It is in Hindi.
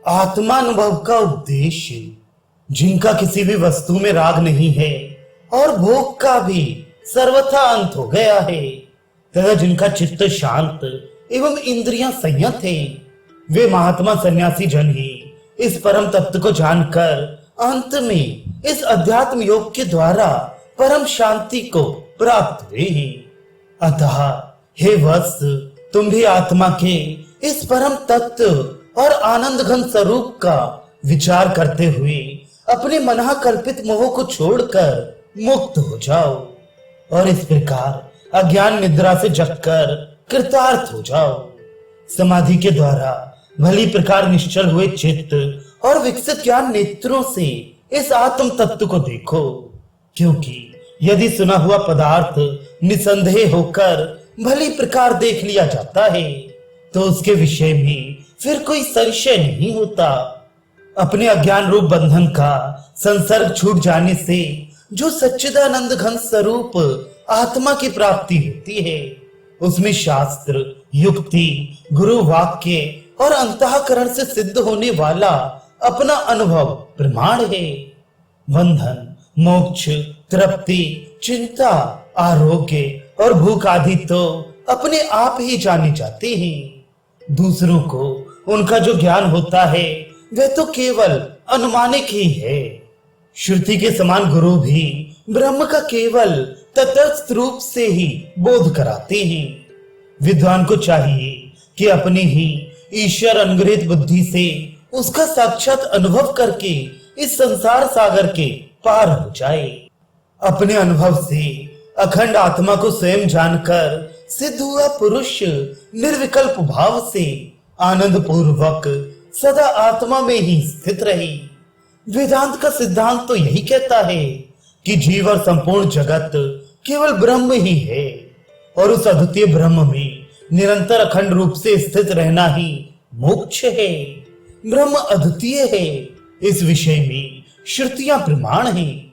आत्मानुभव का उपदेश, जिनका किसी भी वस्तु में राग नहीं है और भोग का भी सर्वथा अंत हो गया है, तथा जिनका चित्त शांत एवं इंद्रियां संयत है, वे महात्मा सन्यासी जन ही इस परम तत्व को जानकर अंत में इस अध्यात्म योग के द्वारा परम शांति को प्राप्त हुए हैं। अतः हे वत्स, तुम भी आत्मा के इस परम तत्व और आनंद घन स्वरूप का विचार करते हुए अपने मना कल्पित मोह को छोड़कर मुक्त हो जाओ और इस प्रकार अज्ञान निद्रा से जगकर कृतार्थ हो जाओ। समाधि के द्वारा भली प्रकार निश्चल हुए चित्त और विकसित ज्ञान नेत्रों से इस आत्म तत्व को देखो, क्योंकि यदि सुना हुआ पदार्थ निसंदेह होकर भली प्रकार देख लिया जाता है तो उसके विषय में फिर कोई संशय नहीं होता। अपने अज्ञान रूप बंधन का संसर्ग छूट जाने से जो सच्चिदानंद घन स्वरूप आत्मा की प्राप्ति होती है, उसमें शास्त्र, युक्ति, गुरु वाक्य और अंतःकरण से सिद्ध होने वाला अपना अनुभव प्रमाण है। बंधन, मोक्ष, तृप्ति, चिंता, आरोग्य और भूख आदि तो अपने आप ही जाने जाते हैं। दूसरों को उनका जो ज्ञान होता है वह तो केवल अनुमानिक ही है। श्रुति के समान गुरु भी ब्रह्म का केवल तटस्थ रूप से ही बोध कराते हैं। विद्वान को चाहिए कि अपनी ही ईश्वर अनुग्रहित बुद्धि से उसका साक्षात अनुभव करके इस संसार सागर के पार हो जाए। अपने अनुभव से अखंड आत्मा को स्वयं जानकर सिद्ध हुआ पुरुष निर्विकल्प भाव से आनंद पूर्वक सदा आत्मा में ही स्थित रहे। वेदांत का सिद्धांत तो यही कहता है कि जीव और संपूर्ण जगत केवल ब्रह्म ही है और उस अद्वितीय ब्रह्म में निरंतर अखंड रूप से स्थित रहना ही मोक्ष है। ब्रह्म अद्वितीय है, इस विषय में श्रुतियां प्रमाण हैं।